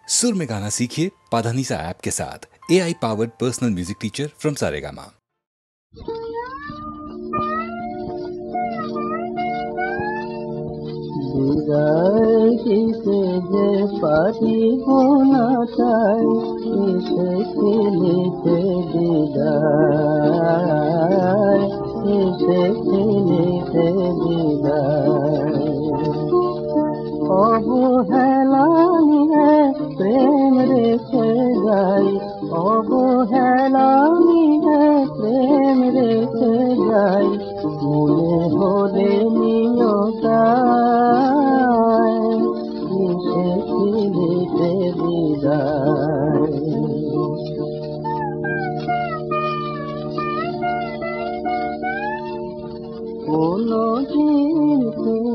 सुर में गाना सीखिए पाधानीसा ऐप के साथ। AI powered personal music teacher from Saregama. से जे पारी होना चाहिए इसे खिलते दीदार, इसे खिलते दीदार। অবহেলানি হে প্রেম রেখে যাই, অবহেলানি হে প্রেম রেখে যাই, মনে হলে নিয়তায় কিসে খিলিতে বিদায়। কোনো দিন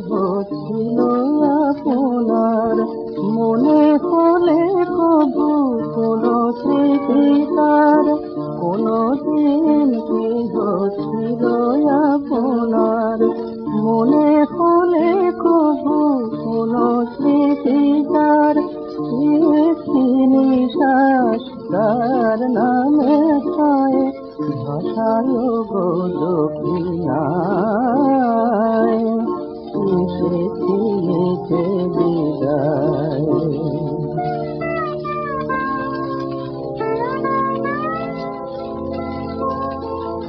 হচ্ছিল আপনার, মনে হলে কবু কোনো স্মৃতিকার। কোনো দিন হচ্ছিল আপনার, মনে হলে কবু কোনো স্মৃতিকার। নিশ্বাস তার নামে হয় ভাষায় গো দক্ষিণায়, কিসে খিলিতে বিদায়।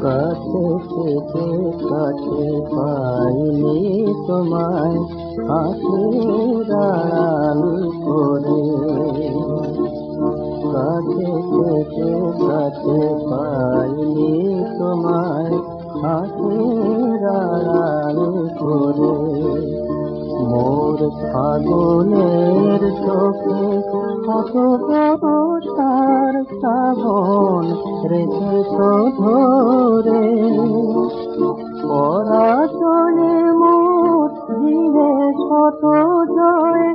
কাছে থেকে কাছে পাইনি তোমায়, হাতের আড়াল করে। কাছে থেকে কাছে পাইনি তোমায়, হাতের আড়াল করে। মোর ফাগুনের চোখে কত বর্ষার শ্রাবণ রেখেছ ধরে। পরাজয়ে মোর দিলে শত জয়,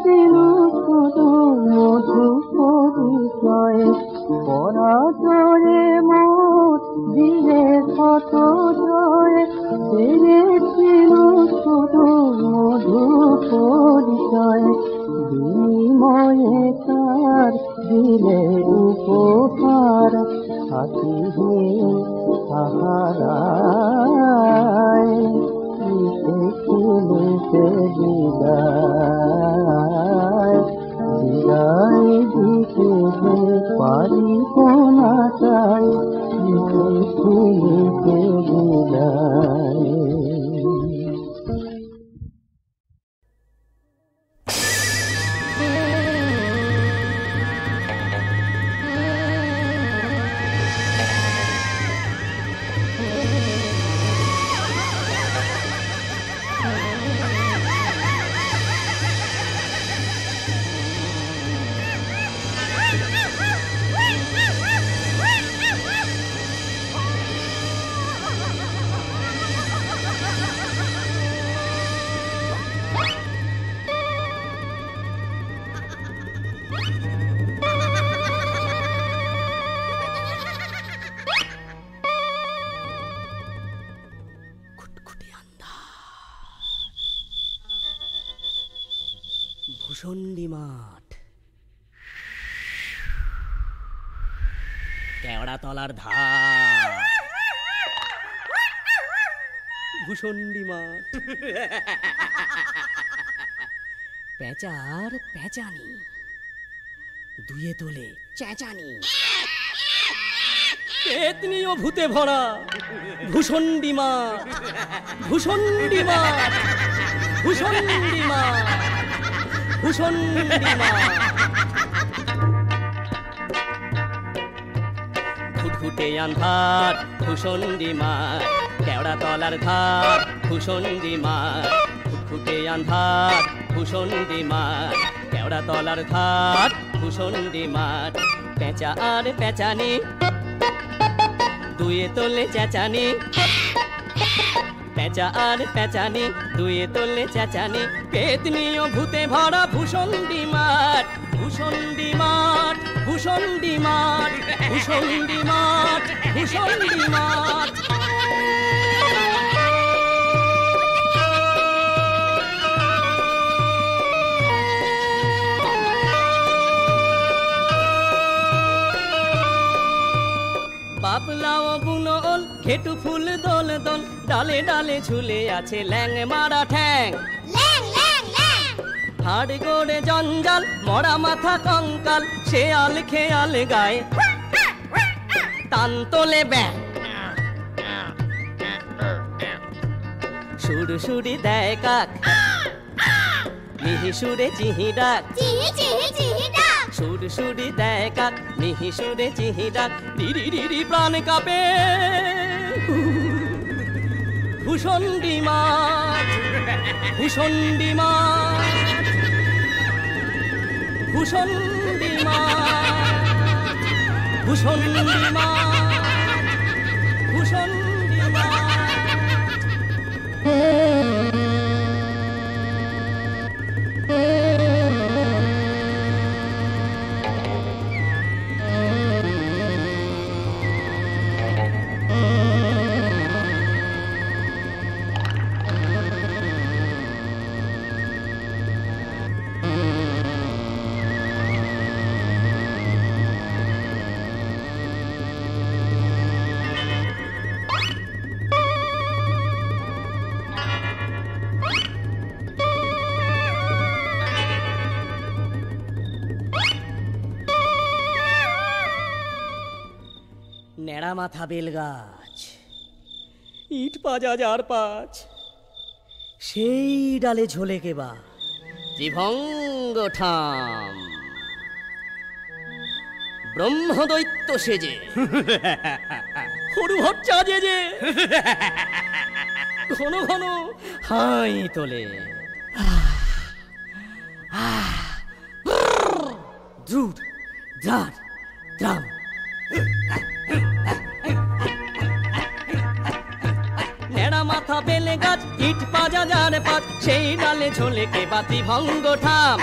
ছিল শুধু মধু পরিচয়। পরাজয়ে মোর দিলে শত জয়, ছিল শুধু মধু পরিচয়। বিনিময়ে তার দিলে উপহার, হাসিহীন সাহারায়, কিসে খিলিতে বিদায়। বিদায় দিতে যে পারিব না চাই, কিসে খিলিতে বিদায়। ভূষণ্ডী মাঠ, কেওড়াতলার ধার, ভূষণ্ডী মাঠ। পেঁচার পেঁচানি, দুয়ে তোলে চেঁচানি, পেতনি ও ভূতে ভরা ভূষণ্ডী মাঠ, ভূষণ্ডী মাঠ, ভূষণ্ডী মাঠ, ভূষণ্ডী মাঠ। ঘুটঘুটে আন্ধার ভূষণ্ডী মাঠ, কেওড়াতলার ধার ভূষণ্ডী মাঠ। ঘুটঘুটে আন্ধার ভূষণ্ডী মাঠ, কেওড়াতলার ধার ভূষণ্ডী মাঠ। পেঁচা আর পেঁচানি, দুয়ে তোলে চেঁচানি, পেঁচা আর পেঁচানি, দুয়ে তোলে চেঁচানি। পেতনি ও ভূতে ভরা ভূষণ্ডী মাঠ, ভূষণ্ডী মাঠ, ভূষণ্ডী মাঠ, ভূষণ্ডী মাঠ, ভূষণ্ডী মাঠ। ঘেটু ফুল দোল দোল, ডালে ডালে ঝুলে আছে ল্যাং মারা ঠ্যাং। হাড় গোড়ে জঞ্জাল, মরা মাথা কঙ্কাল, শেয়াল খেয়াল গায়, তান তোলে ব্যাং। সুর সুরি দেয় কাক, মিহি সুরে চিহি ডাক, সুর সুরি দেয় কাক, মিহি সুরে চিহি ডাক, ডিরি ডিরি প্রাণ কাঁপে ভূষণ্ডী মাছ, ভূষণ্ডী মাছ, ভূষণ্ডী মাছ, ভূষণ্ডী মাছ, ভূষণ্ডী মাছ। নেড়া মাথা বেল গাছ, ইট পাজা যার পাঁচ, সেই ডালে ঝোলে কেবা ত্রিভঙ্গ ঠাম। ব্রহ্মদৈত্য সেজে হরুভট্টা যে ঘন ঘন হাই তোলে, দ্রুত দ্রার দ্রাম। নেড়া মাথা বেলে গাছ, ইট পাজা যার পাত, সেই ডালে ঝোলে কে বাতি ভঙ্গ ঠাম।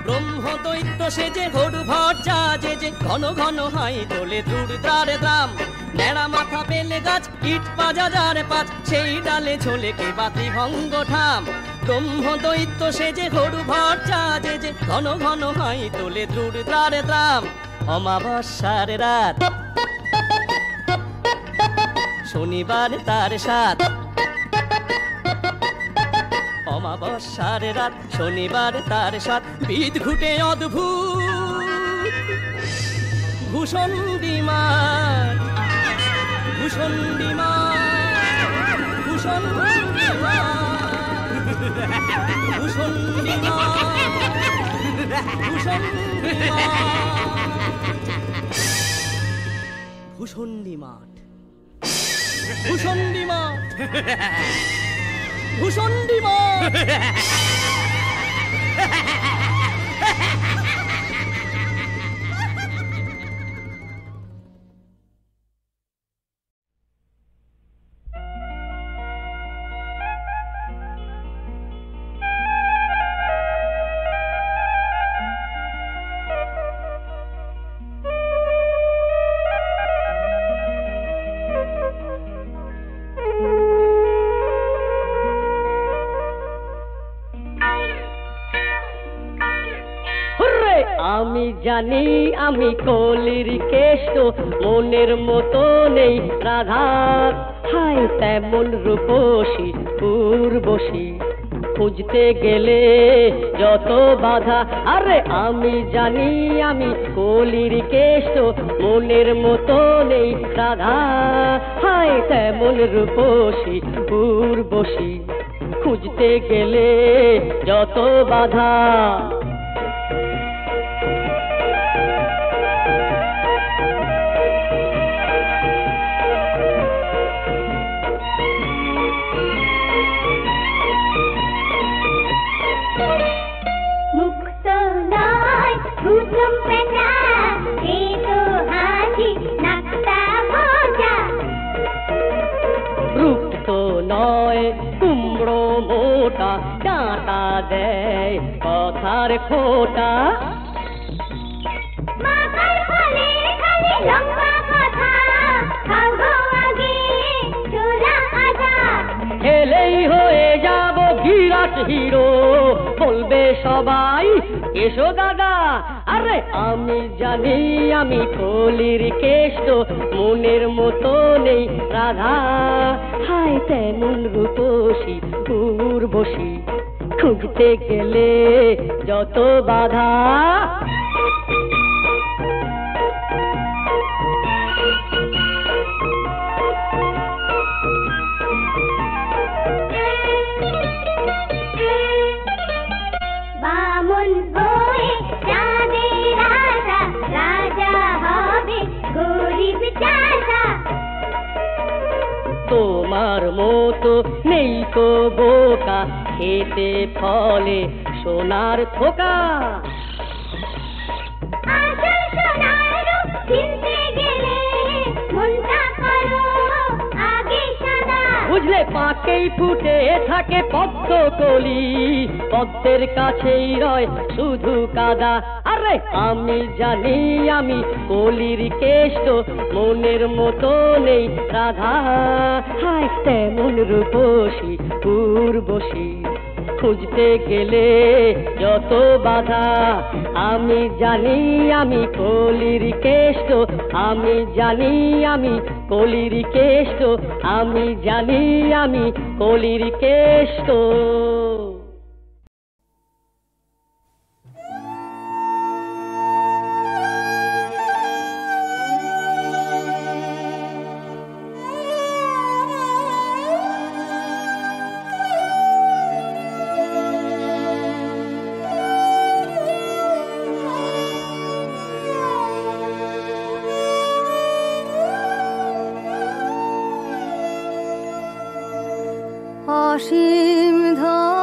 ব্রহ্মদৈত্য সেজে হরু ভট্টা যে ঘন ঘন হাই তোলে দূর দ্রারে দ্রাম। নেড়া মাথা বেলে গাছ, ইট পাজা যার পাত, সেই ডালে ঝোলে কে বাতি ভঙ্গ ঠাম। ব্রহ্মদৈত্য সেজে হরু ভট্টা যে ঘন ঘন হাই তোলে দূর দ্রারে দ্রাম। অমাবস্যার রাত, শনিবার তার সাত, অমাবস্যার রাত, শনিবার তার সাত, বিদ ঘুটে অদ্ভুত ভূষণ্ডী মাছ, ভূষণ্ডী মাছ, ভূষণ্ডী মাছ, ভূষণ্ডী মাছ, ভূষণ্ডী মাছ, ভূষণ্ডী মাঠ, ভূষণ্ডী মাঠ, ভূষণ্ডী মাঠ। আমি জানি আমি কলির কেষ্ট, মনের মতো নেই রাধা, হাই তেমন রূপসী পূর্বশী, খুঁজতে গেলে যত বাধা। আরে আমি জানি আমি কলির কেষ্ট, মনের মতো নেই রাধা, হাই তেমন রূপসী পূর্বশী, খুঁজতে গেলে যত বাধা। কুমড়ো মোটা ডাঁটা দেয় কথার খোটা, এলেই হয়ে যাব বিরাট হিরো, বলবে সবাই এসো দাদা। আরে আমি জানি আমি কলির কেষ্ট, মনের মতো নেই রাধা। হায় তেমন রূপসী উর্বশী, খুঁজতে গেলে যত বাধা। বামন হয়ে চাঁদের রাজা, রাজা হবে গরিব চাষা। তোমার মতো নেই তো বোকা, খেতে ফলে সোনার থোকা। আসল সোনার রূপ চিনতে গেলে মনটা করো আগে সাদা। বুঝলে পাকেই ফুটে থাকে পদ্ম কলি, পদ্মের কাছেই রয় শুধু কাদা। আরে আমি জানি আমি কলির কেষ্ট, মনের মতো নেই রাধা। হায় তেমন রূপসী উর্বশী, খুঁজতে গেলে যত বাধা। আমি জানি আমি কলির কেষ্ট, আমি জানি আমি কলির কেষ্ট, আমি জানি আমি কলির কেষ্ট। অসীম ধন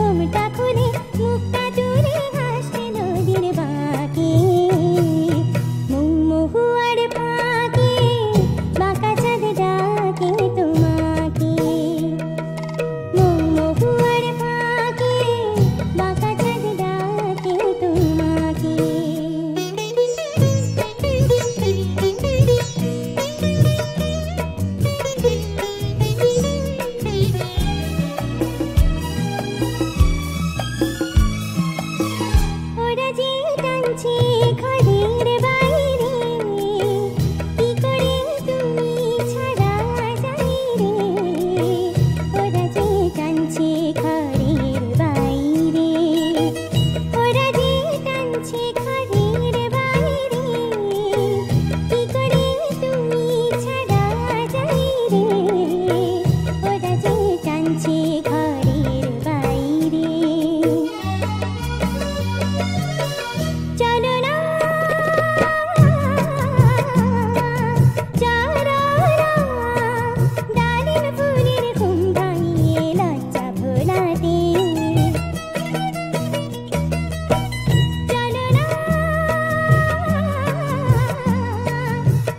ঘুমটা খুলে মুখটা তুলে হাসছে নদীর বাঁকে মহুয়ার ফাঁকে বাঁকা চাঁদ ডাকে তোমাকে মহুয়ার ফাঁকে বাঁকা চাঁদ ডাকে তোমাকে ওরা যে টানছে ঘরের বাইরে কি করে তুমি ছাড়া যাই রে ওরা যে টানছে ঘরের বাইরে ওরা যে টানছে ঘরের বাইরে কি করে তুমি ছাড়া যাই রে ওরা যে টানছে ঘরের বাইরে চলো না যারা ডালিম ফুলের ঘুম ভাঙিয়ে লজ্জা ভোলাতে চলো না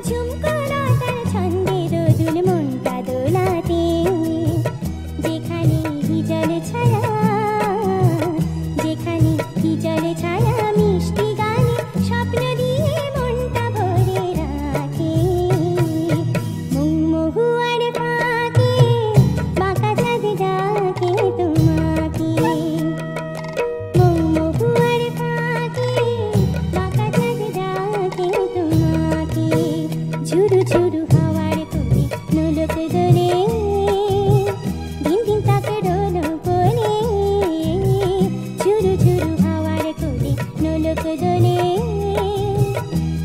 ঝুমকো লতার ছন্দে দোদুল মনটা দোলাতে যেখানে হিজল ছায়া যেখানে হিজল ছায়া মিষ্টি গানে স্বপ্ন দিয়ে মনটা ভরে রাখে মহুয়ার ফাঁকে বাঁকা চাঁদ ডাকে তোমাকে মহুয়ার ফাঁকে বাঁকা চাঁদ ডাকে তোমাকে ঝুরু ঝুরু হাওয়ার কোলে নোলক দোলে দিন দিন তাকে ডোলো বলে ঝুরু ঝুরু হাওয়ার কোলে নোলক দোলে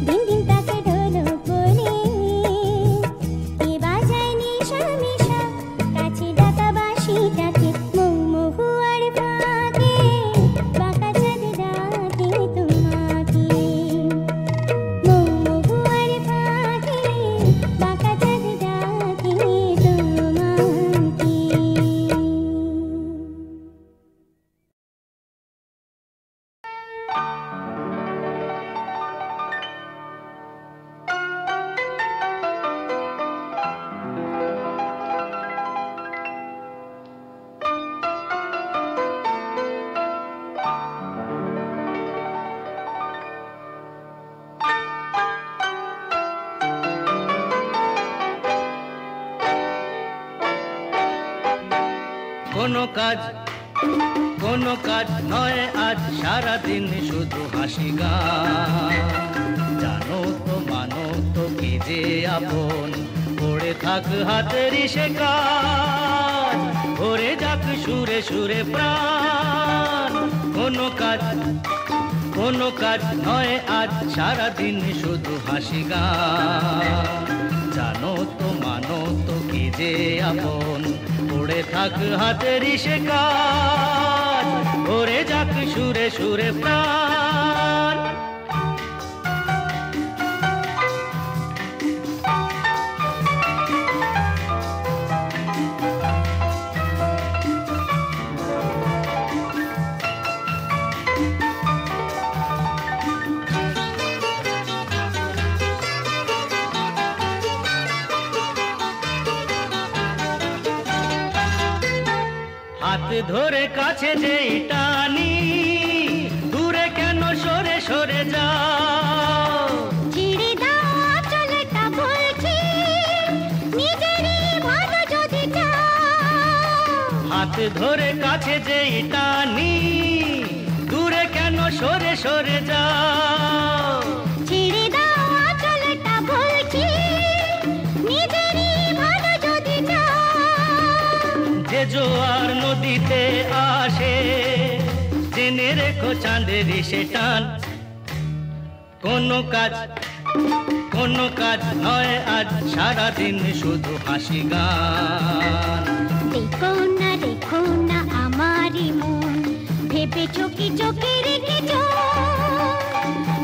দিন দিন তাকে ডোলো বলে কে বাজায় নিশা মিশা কাছে ডাকা বাঁশিটাকে মহুয়ার ফাঁকে বাঁকা চাঁদ ডাকে তোমাকে মহুয়ার ফাঁকে বাঁকা চাঁদ ডাকে তোমাকে কোনো কাজ নয় আজ সারাদিন শুধু হাসি গান জানো তো মানো তো কি যে আপন পড়ে থাক হাতের সে কাজ ভরে যাক সুরে সুরে প্রাণ কোনো কাজ নয় আজ সারাদিন শুধু হাসি গান জানো তো মানো তো কি যে আপন পড়ে থাক হাতের সে কাজ ভরে যাক সুরে সুরে প্রাণ হাত ধরে কাছে যেই টানি দূরে কেন সরে সরে যাও ছিড়ে দাও আঁচলটা বলছি নিজেরই ভালো যদি চাও হাত ধরে কাছে যেই টানি দূরে কেন সরে সরে যাও ছিড়ে দাও আঁচলটা বলছি নিজেরই ভালো যদি চাও যে জোয়ার নদীতে আসে জেনে রেখো চাঁদের সে টান কোনো কাজ নয় আজ সারাদিন শুধু হাসি গান দেখো না আমারই মন ভেবেছো কি চোখে রেখেছো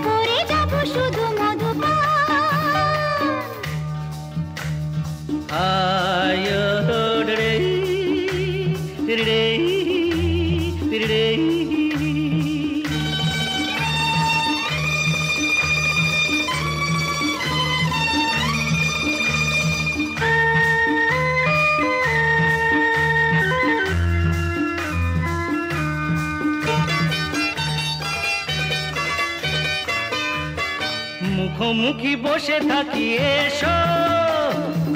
করে যাবো শুধু মধুপান মুখোমুখি বসে থাকি এসো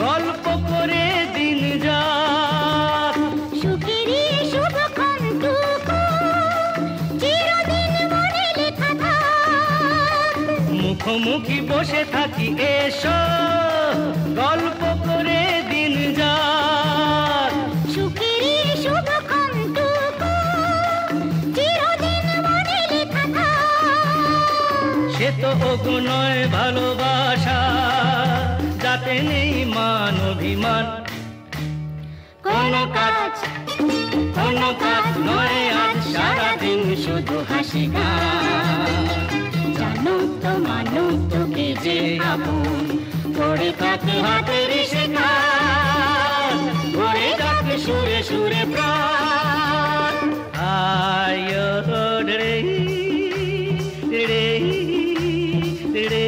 গল্প করে দিন যাক সুখেরই শুভক্ষণটুকু চিরদিন মনে লেখা থাক। মুখোমুখি বসে থাকি এসো গল্প করে দিন যাক সুখেরই শুভক্ষণটুকু চিরদিন মনে লেখা থাক। সে তো ওগো নয় ভালোবাসা যাতে নেই মান অভিমান কোনো কাজ নয় আজ সারাদিন শুধু হাসি গান জানো তো মানো তোকে যে আপন পড়ে থাকে হাতের শেখার পড়ে থাকে সুরে সুরে প্রাণ আয় রে রে রে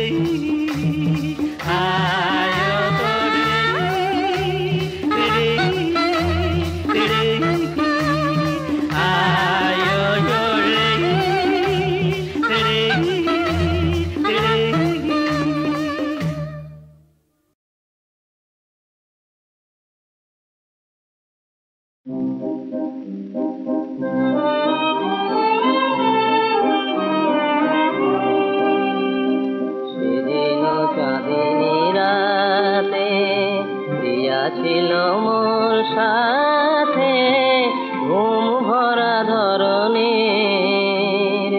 আয় রে রে রে আয় রে রে রে সেদিন চাঁদিনী রাতে প্রিয়া ছিল মোর সাথে ঘুম ভরা ধরনের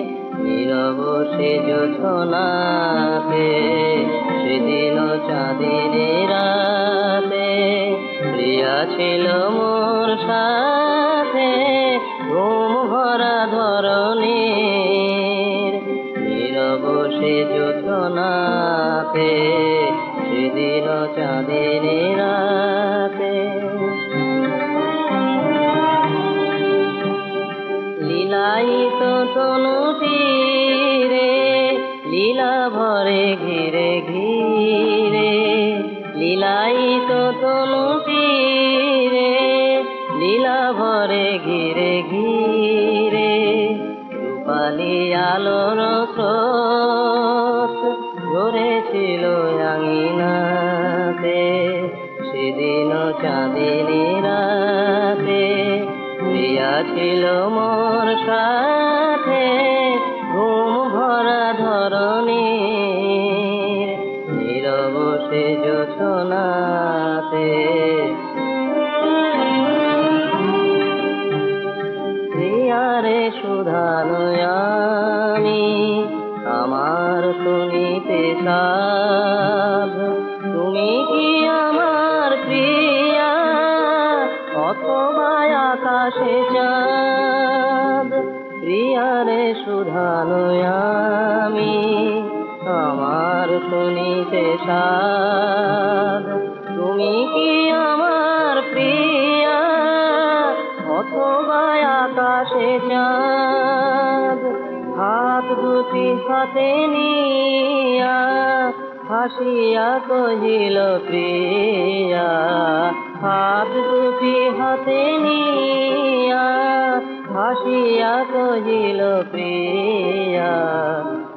নীরব সে জোছনাতে সেদিন চাঁদিনী রাতে প্রিয়া ছিল মোর সাথে ঘুম ভরা ধরনের নীরব সে জোছনাতে সেদিন চাঁদিনী রাতে লীলায়িত তনুটি রে লীলা ভরে ঘিরে ঘিরে লীলায়িত তনুটি রে লীলা ভরে ঘিরে ঘিরে রূপালি আলোর স্রোত ঝরেছিল আঙিনাতে সেদিন চাঁদিনী রাতে প্রিয়া ছিল মোর সাথে ঘুম ভরা ধরনের নীরব সে জোছনাতে প্রিয়ারে সুধানয়ামি আমার শুনিতে সাধ তুমি কি আমার প্রিয়া অথবা আকাশে চাঁদ প্রিয়ারে সুধানয়ামি আমার শুনিতে সাধ তুমি কি আমার প্রিয়া অথবা আকাশে চাঁদ হাত দুটি হাতে নিয়া হাসিয়া কহিল প্রিয়া হাত দুটি হাতে নিয়া হাসিয়া কহিল প্রিয়া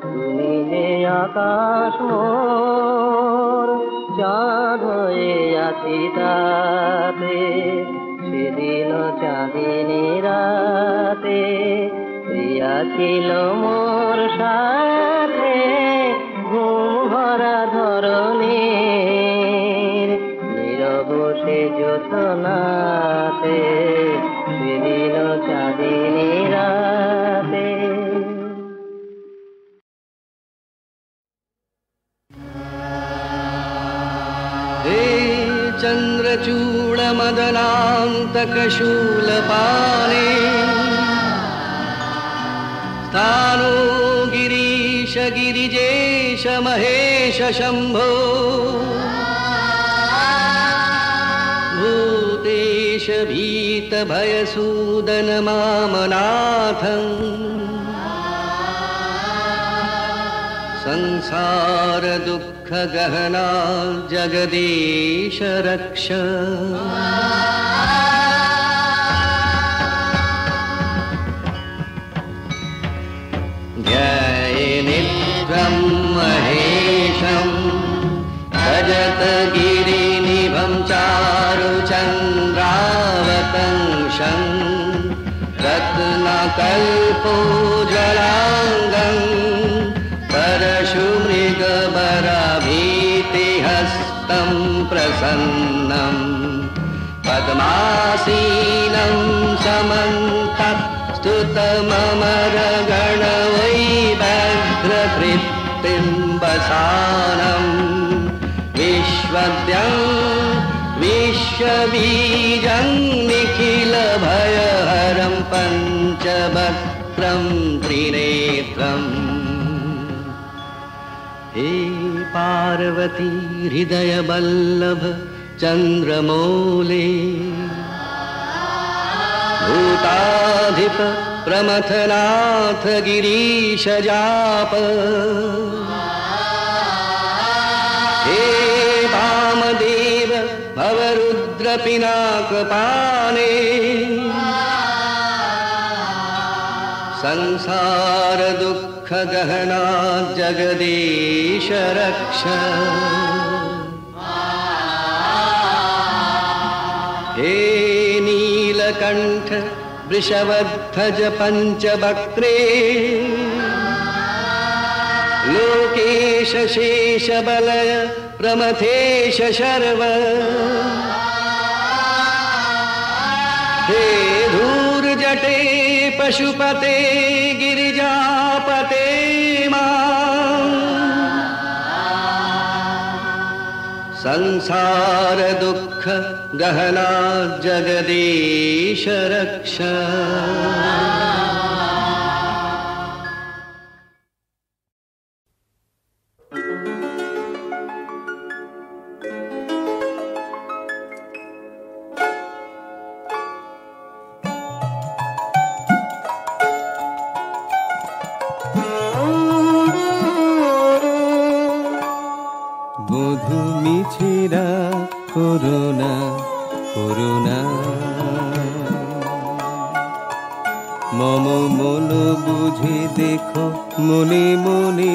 তুমি যে আকাশ মোর চাঁদ হয়ে আছি তাতে সেদিন চাঁদিনী রাতে প্রিয়া ছিল মোর সাথে ঘুম ভরা ধরনের নীরব সে জোছনাতে সেদিন চাঁদিনী রাতে चन्द्रचूडमदनान्तकशूलपाने स्थानो गिरीश गिरिजेश महेश शम्भो भूतेश क्लेशभीतभयसूदनमामनाथम् संसार दुःखगहना जगदीश रक्ष ध्यायेन्नित्यं महेशं भजत गिरिनिभं चारुचन्द्रावतंशं रत्नकल्पोज्ज्वलाङ्गं परशुमृगबराभीतिहस्तं प्रसन्नं पद्मासीनं समन्तस्तुतममरगणवैव्याघ्रकृत्तिं वसानं विश्वद्यं विश्वबीजं निखिलभयहरं पञ्चवक्त्रं त्रिनेत्रम् हे पार्वती हृदयवल्लभ चन्द्रमौले भूताधिप प्रमथनाथ गिरीश जाप हे वामदेव भवरुद्र पिनाकपाणे संसार दुःख गहना जगदीश रक्ष हे नीलकंठ वृषभध्वज पंचवक्त्रे लोकेश शेष बलय प्रमथेश शर्व हे धूर्जटे पशुपते गिरिजापते संसार दुःख गहना जगदीश रक्ष করুণা করুণা মম মন বুঝে দেখো মনে মনে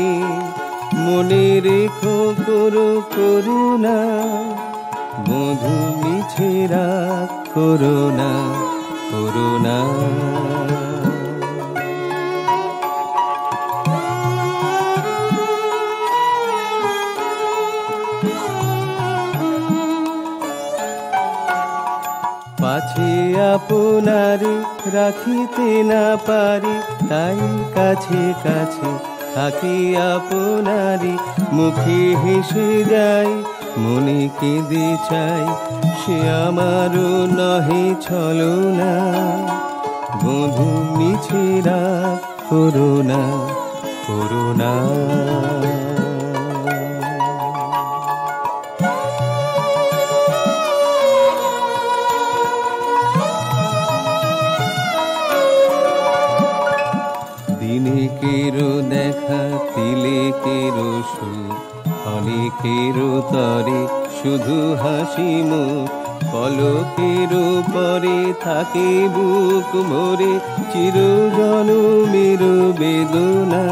মনে রেখো করো করুণা মধু মিছেরা করুণা করুণা পাছে আপনারে রাখিতে না পারি তাই কাছে কাছে থাকি আপনারি মুখে হেসে যাই মনে কেঁদে চাই সে আমারও নহে ছলনা বধূ মিছেরা করুণা করুণা দিনেকেরও দেখা তিলেকেরও সুখ অনেকেরও তরে শুধু হাসি মুখ পলকেরও পরে থাকে বুক ভরে চিরজনমের বেদনা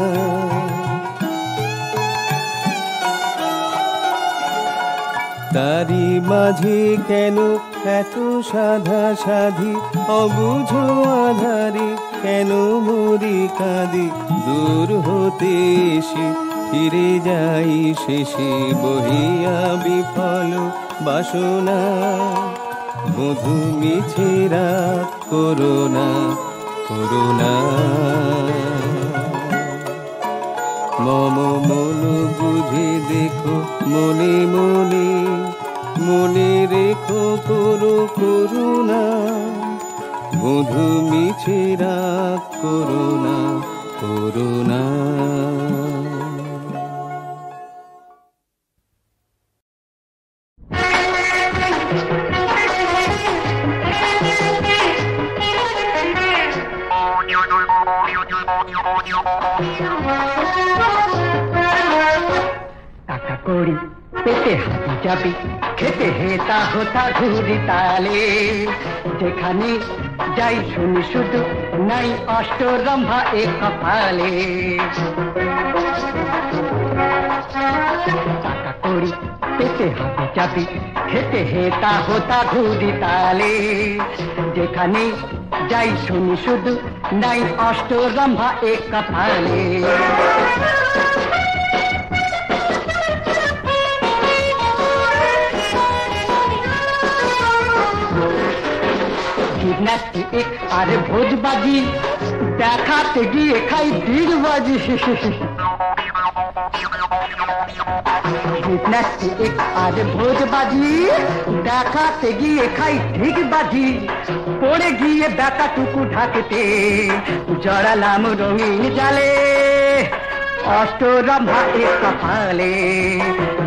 তারি মাঝে কেন এত সাধা সাধি অবুঝ আধারে কেন মরি কাঁদি দূর হতে এসে ফিরে যাই শেষে বহিয়া বিফল বাসনা বধূ মিছেরা করুণা করুণা মম মন বুঝে দেখো মনে মনে মনে রেখো করো করুণা বধূ মিছেরা করুণা করুণা টাকা করি পেটে হাতি যাবি খেতে হেতা হোতা ঘুরি তালে যেখানে যাই শুনি শুধু নাই অষ্টরম্ভা এ কপালে টাকা করি পেটে হাতি যাবি খেতে হেতা হোতা ঘুরি তালে যেখানে যাই শুনি শুধু নাই অষ্টরম্ভা এ কপালে জিমন্যাস্টিক আর ভোজবাজি দেখাতে গিয়ে খাই ডিগবাজি জিমন্যাস্টিক আর ভোজবাজি দেখাতে গিয়ে খাই ডিগবাজি পড়ে গিয়ে ব্যাটাটুকু ঢাকতে জড়ালাম রঙিন জালে অষ্টরম্ভা এ কপালে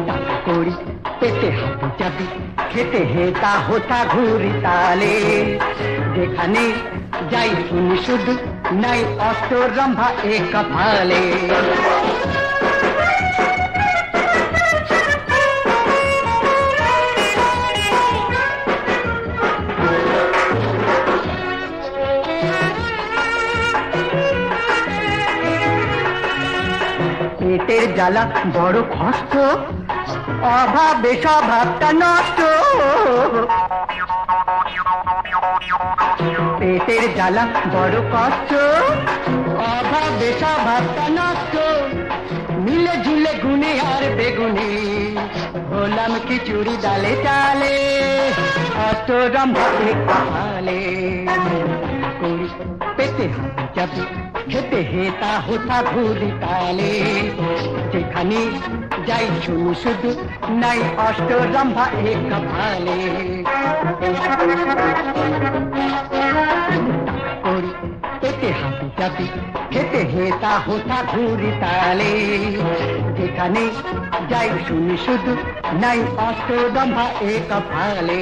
টাকা করি পেটে হাতি যাবি খেতে হেতা হোতা ঘুরি তালে যেখানে যাই শুনি শুধু নাই অষ্টরম্ভা এ কপালে পেটের জ্বালা বড় কষ্ট অভাবে স্বভাবটা নষ্ট পেটের জ্বালা বড় কষ্ট অভাবে স্বভাবটা নষ্ট মিলে ঝুলে গুনে আর বেগুনে হলাম খিচুড়ি ডালে চালে অষ্টরম্ভা এ কপালে করি পেটে হাতি যাবি খেতে হেতা হোতা ঘুরি তালে যেখানে যাই শুনি শুধু নাই অষ্টরম্ভা এ কপালে করি পেটে হাতি যাবি খেতে হেতা হোতা ঘুরি তালে যেখানে যাই শুনি শুধু নাই অষ্টরম্ভা এ কপালে